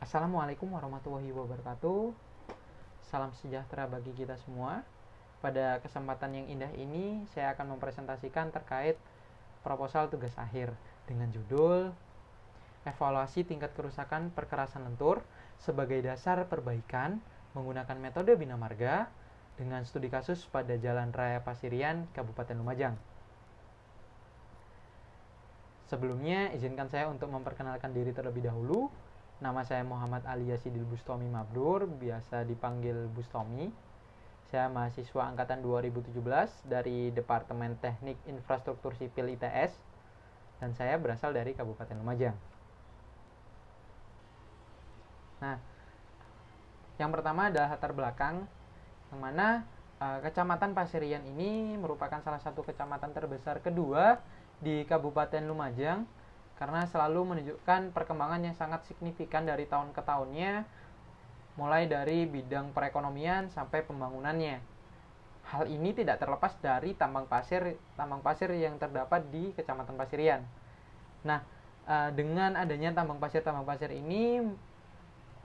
Assalamualaikum warahmatullahi wabarakatuh. Salam sejahtera bagi kita semua. Pada kesempatan yang indah ini, saya akan mempresentasikan terkait proposal tugas akhir dengan judul Evaluasi tingkat kerusakan perkerasan lentur sebagai dasar perbaikan menggunakan metode Bina Marga dengan studi kasus pada Jalan Raya Pasirian, Kabupaten Lumajang. Sebelumnya, izinkan saya untuk memperkenalkan diri terlebih dahulu. Nama saya Muhammad Ali Yasidil Bustomi Mabdur, biasa dipanggil Bustomi. Saya mahasiswa angkatan 2017 dari Departemen Teknik Infrastruktur Sipil ITS, dan saya berasal dari Kabupaten Lumajang. Nah, yang pertama adalah latar belakang, yang mana Kecamatan Pasirian ini merupakan salah satu kecamatan terbesar kedua di Kabupaten Lumajang, karena selalu menunjukkan perkembangan yang sangat signifikan dari tahun ke tahunnya, mulai dari bidang perekonomian sampai pembangunannya. Hal ini tidak terlepas dari tambang pasir yang terdapat di Kecamatan Pasirian. Nah, dengan adanya tambang pasir ini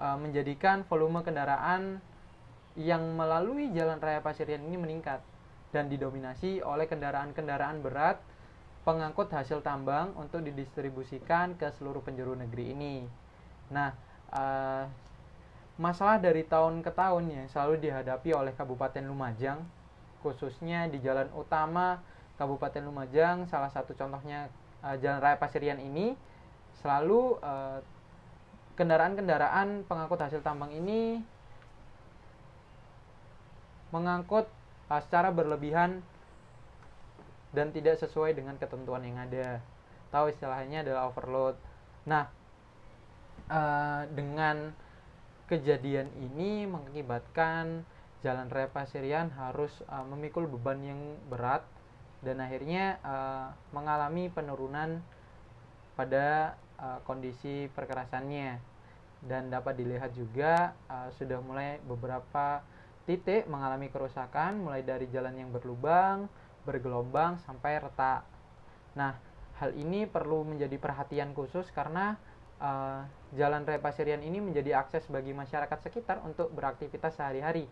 menjadikan volume kendaraan yang melalui Jalan Raya Pasirian ini meningkat dan didominasi oleh kendaraan-kendaraan berat pengangkut hasil tambang untuk didistribusikan ke seluruh penjuru negeri ini. Nah, masalah dari tahun ke tahun yang selalu dihadapi oleh Kabupaten Lumajang, khususnya di jalan utama Kabupaten Lumajang, salah satu contohnya Jalan Raya Pasirian ini, selalu kendaraan-kendaraan pengangkut hasil tambang ini mengangkut secara berlebihan dan tidak sesuai dengan ketentuan yang ada. Tahu istilahnya adalah overload. Nah, dengan kejadian ini mengakibatkan Jalan Raya Pasirian harus memikul beban yang berat dan akhirnya mengalami penurunan pada kondisi perkerasannya. Dan dapat dilihat juga sudah mulai beberapa titik mengalami kerusakan, mulai dari jalan yang berlubang, bergelombang sampai retak. Nah, hal ini perlu menjadi perhatian khusus karena Jalan Raya Pasirian ini menjadi akses bagi masyarakat sekitar untuk beraktivitas sehari-hari.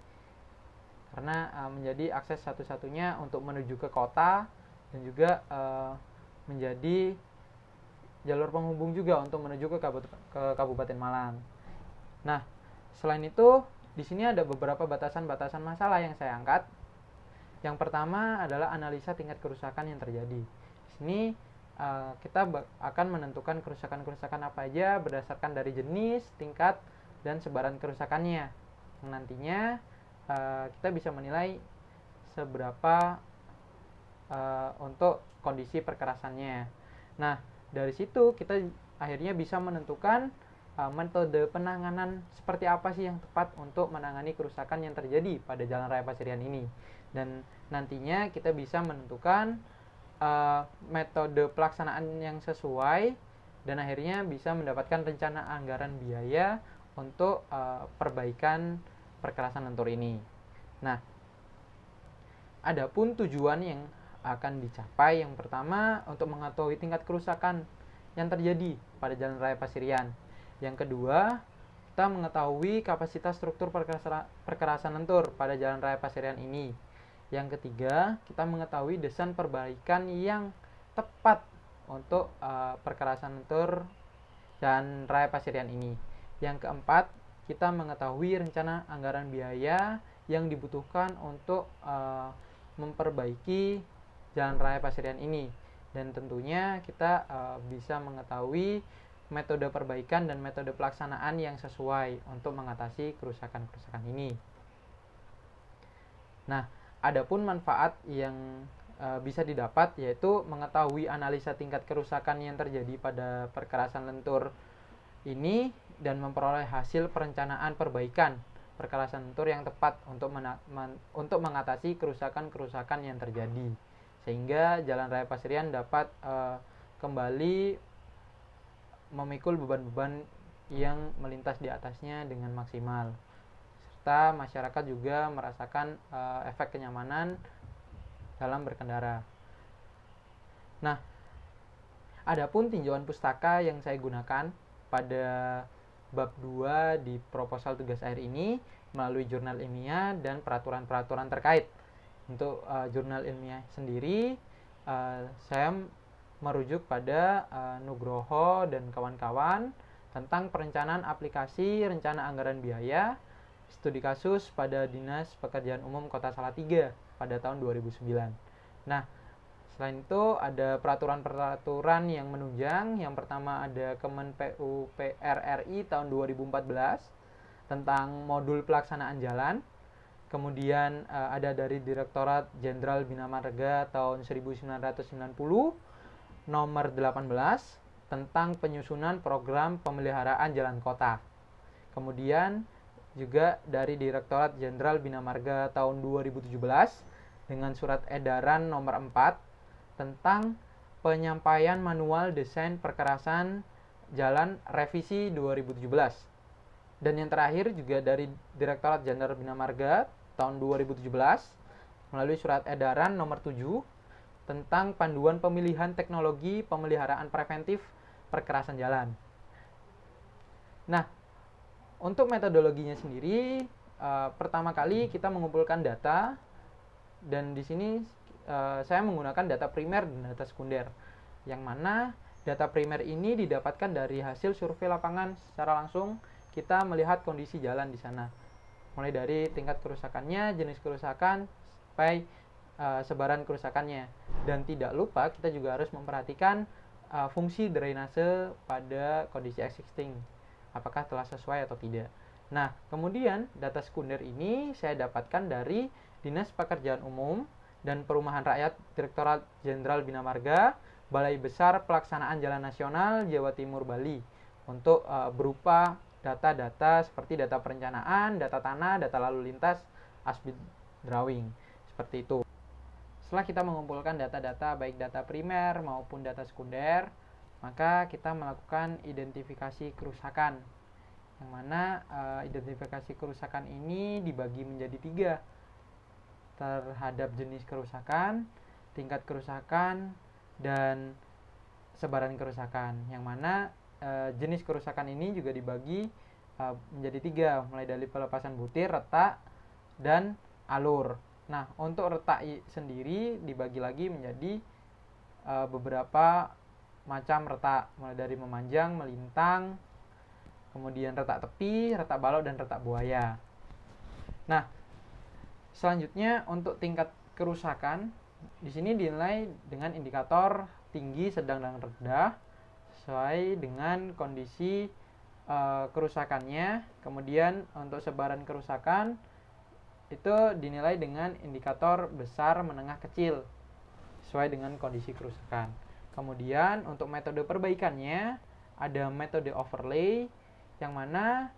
Karena menjadi akses satu-satunya untuk menuju ke kota dan juga menjadi jalur penghubung juga untuk menuju ke Kabupaten Malang. Nah, selain itu, di sini ada beberapa batasan-batasan masalah yang saya angkat. Yang pertama adalah analisa tingkat kerusakan yang terjadi. Di sini kita akan menentukan kerusakan-kerusakan apa aja berdasarkan dari jenis, tingkat, dan sebaran kerusakannya. Nantinya kita bisa menilai seberapa untuk kondisi perkerasannya. Nah, dari situ kita akhirnya bisa menentukan metode penanganan seperti apa sih yang tepat untuk menangani kerusakan yang terjadi pada Jalan Raya Pasirian ini. Dan nantinya kita bisa menentukan metode pelaksanaan yang sesuai dan akhirnya bisa mendapatkan rencana anggaran biaya untuk perbaikan perkerasan lentur ini. Nah, adapun tujuan yang akan dicapai, yang pertama untuk mengetahui tingkat kerusakan yang terjadi pada Jalan Raya Pasirian. Yang kedua, kita mengetahui kapasitas struktur perkerasan lentur pada Jalan Raya Pasirian ini. Yang ketiga, kita mengetahui desain perbaikan yang tepat untuk perkerasan lentur Jalan Raya Pasirian ini. Yang keempat, kita mengetahui rencana anggaran biaya yang dibutuhkan untuk memperbaiki Jalan Raya Pasirian ini. Dan tentunya kita bisa mengetahui metode perbaikan dan metode pelaksanaan yang sesuai untuk mengatasi kerusakan-kerusakan ini. Nah, adapun manfaat yang bisa didapat yaitu mengetahui analisa tingkat kerusakan yang terjadi pada perkerasan lentur ini dan memperoleh hasil perencanaan perbaikan perkerasan lentur yang tepat untuk mengatasi kerusakan-kerusakan yang terjadi, sehingga Jalan Raya Pasirian dapat kembali memikul beban-beban yang melintas di atasnya dengan maksimal, serta masyarakat juga merasakan efek kenyamanan dalam berkendara. Nah, adapun tinjauan pustaka yang saya gunakan pada bab 2 di proposal tugas akhir ini melalui jurnal ilmiah dan peraturan-peraturan terkait. Untuk jurnal ilmiah sendiri, saya merujuk pada Nugroho dan kawan-kawan tentang perencanaan aplikasi rencana anggaran biaya studi kasus pada Dinas Pekerjaan Umum Kota Salatiga pada tahun 2009. Nah, selain itu ada peraturan-peraturan yang menunjang. Yang pertama ada Kemen PUPR RI tahun 2014 tentang modul pelaksanaan jalan. Kemudian ada dari Direktorat Jenderal Bina Marga tahun 1990 nomor 18 tentang penyusunan program pemeliharaan jalan kota. Kemudian juga dari Direktorat Jenderal Bina Marga tahun 2017 dengan surat edaran nomor 4 tentang penyampaian manual desain perkerasan jalan revisi 2017. Dan yang terakhir juga dari Direktorat Jenderal Bina Marga tahun 2017 melalui surat edaran nomor 7 tentang panduan pemilihan teknologi pemeliharaan preventif perkerasan jalan. Nah, untuk metodologinya sendiri, pertama kali kita mengumpulkan data, dan di sini saya menggunakan data primer dan data sekunder, yang mana data primer ini didapatkan dari hasil survei lapangan. Secara langsung kita melihat kondisi jalan di sana, mulai dari tingkat kerusakannya, jenis kerusakan, sampai sebaran kerusakannya. Dan tidak lupa kita juga harus memperhatikan fungsi drainase pada kondisi existing, apakah telah sesuai atau tidak. Nah, kemudian data sekunder ini saya dapatkan dari Dinas Pekerjaan Umum dan Perumahan Rakyat Direktorat Jenderal Bina Marga, Balai Besar Pelaksanaan Jalan Nasional Jawa Timur Bali, untuk berupa data-data seperti data perencanaan, data tanah, data lalu lintas, as-built drawing, seperti itu. Setelah kita mengumpulkan data-data baik data primer maupun data sekunder, maka kita melakukan identifikasi kerusakan, yang mana identifikasi kerusakan ini dibagi menjadi 3 terhadap jenis kerusakan, tingkat kerusakan, dan sebaran kerusakan, yang mana jenis kerusakan ini juga dibagi menjadi 3, mulai dari pelepasan butir, retak, dan alur. Nah, untuk retak sendiri dibagi lagi menjadi beberapa macam retak, mulai dari memanjang, melintang, kemudian retak tepi, retak balok, dan retak buaya. Nah, selanjutnya untuk tingkat kerusakan di sini dinilai dengan indikator tinggi, sedang, dan rendah sesuai dengan kondisi kerusakannya. Kemudian untuk sebaran kerusakan itu dinilai dengan indikator besar, menengah, kecil sesuai dengan kondisi kerusakan. Kemudian untuk metode perbaikannya ada metode overlay, yang mana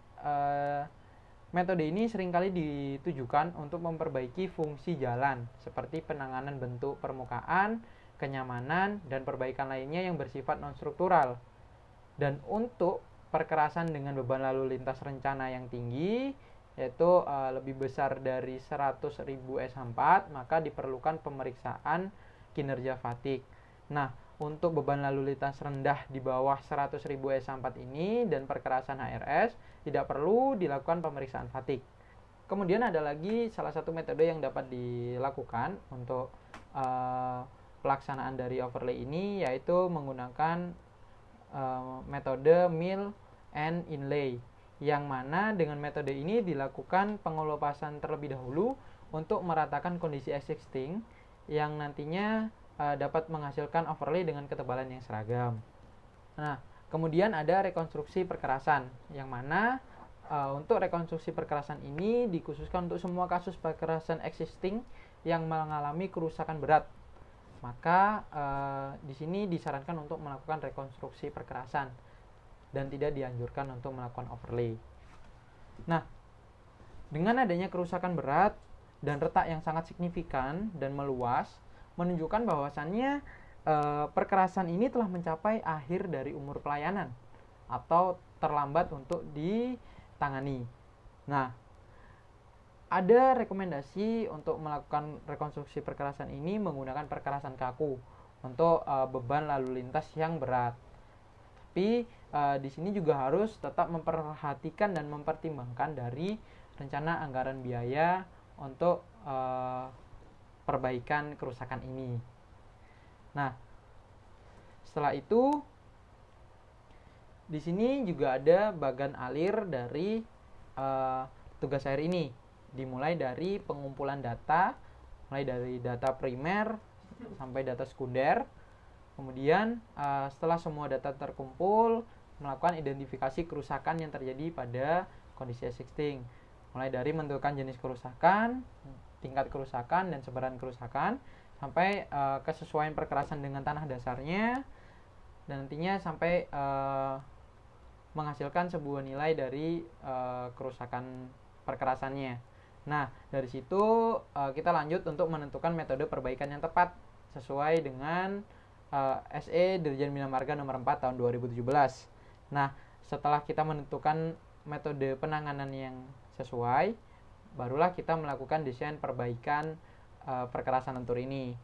metode ini seringkali ditujukan untuk memperbaiki fungsi jalan seperti penanganan bentuk permukaan, kenyamanan, dan perbaikan lainnya yang bersifat non-struktural. Dan untuk perkerasan dengan beban lalu lintas rencana yang tinggi, yaitu lebih besar dari 100.000 S4, maka diperlukan pemeriksaan kinerja fatigue. Nah, untuk beban lalu lintas rendah di bawah 100.000 S4 ini dan perkerasan HRS tidak perlu dilakukan pemeriksaan fatigue. Kemudian ada lagi salah satu metode yang dapat dilakukan untuk pelaksanaan dari overlay ini, yaitu menggunakan metode mill and inlay, yang mana dengan metode ini dilakukan pengelopasan terlebih dahulu untuk meratakan kondisi existing yang nantinya dapat menghasilkan overlay dengan ketebalan yang seragam. Nah, kemudian ada rekonstruksi perkerasan, yang mana untuk rekonstruksi perkerasan ini dikhususkan untuk semua kasus perkerasan existing yang mengalami kerusakan berat. Maka di sini disarankan untuk melakukan rekonstruksi perkerasan dan tidak dianjurkan untuk melakukan overlay. Nah, dengan adanya kerusakan berat dan retak yang sangat signifikan dan meluas, menunjukkan bahwasannya perkerasan ini telah mencapai akhir dari umur pelayanan atau terlambat untuk ditangani. Nah, ada rekomendasi untuk melakukan rekonstruksi perkerasan ini menggunakan perkerasan kaku untuk beban lalu lintas yang berat. Tapi di sini juga harus tetap memperhatikan dan mempertimbangkan dari rencana anggaran biaya untuk perbaikan kerusakan ini. Nah, setelah itu di sini juga ada bagan alir dari tugas air ini, dimulai dari pengumpulan data, mulai dari data primer sampai data sekunder. Kemudian setelah semua data terkumpul, melakukan identifikasi kerusakan yang terjadi pada kondisi existing, mulai dari menentukan jenis kerusakan, tingkat kerusakan, dan sebaran kerusakan, sampai kesesuaian perkerasan dengan tanah dasarnya, dan nantinya sampai menghasilkan sebuah nilai dari kerusakan perkerasannya. Nah, dari situ kita lanjut untuk menentukan metode perbaikan yang tepat sesuai dengan SE Dirjen Bina Marga nomor 4 tahun 2017. Nah, setelah kita menentukan metode penanganan yang sesuai, barulah kita melakukan desain perbaikan perkerasan lentur ini,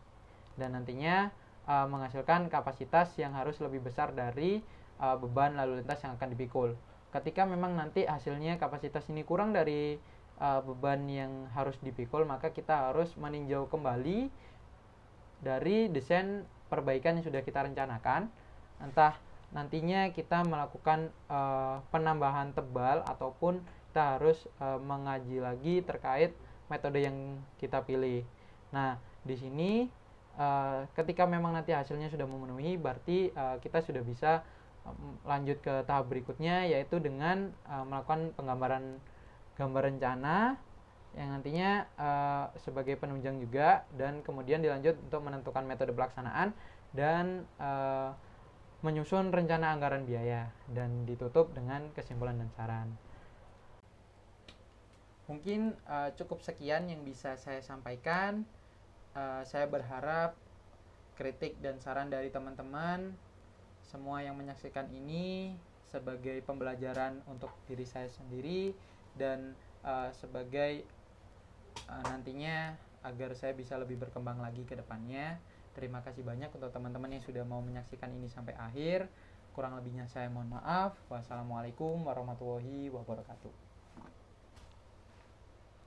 dan nantinya menghasilkan kapasitas yang harus lebih besar dari beban lalu lintas yang akan dipikul. Ketika memang nanti hasilnya kapasitas ini kurang dari beban yang harus dipikul, maka kita harus meninjau kembali dari desain perbaikan yang sudah kita rencanakan, entah nantinya kita melakukan penambahan tebal ataupun kita harus mengaji lagi terkait metode yang kita pilih. Nah, di sini ketika memang nanti hasilnya sudah memenuhi, berarti kita sudah bisa lanjut ke tahap berikutnya, yaitu dengan melakukan penggambaran gambar rencana yang nantinya sebagai penunjang juga, dan kemudian dilanjut untuk menentukan metode pelaksanaan dan menyusun rencana anggaran biaya, dan ditutup dengan kesimpulan dan saran. Mungkin cukup sekian yang bisa saya sampaikan. Saya berharap kritik dan saran dari teman-teman semua yang menyaksikan ini sebagai pembelajaran untuk diri saya sendiri, dan sebagai nantinya agar saya bisa lebih berkembang lagi ke depannya. Terima kasih banyak untuk teman-teman yang sudah mau menyaksikan ini sampai akhir. Kurang lebihnya saya mohon maaf. Wassalamualaikum warahmatullahi wabarakatuh.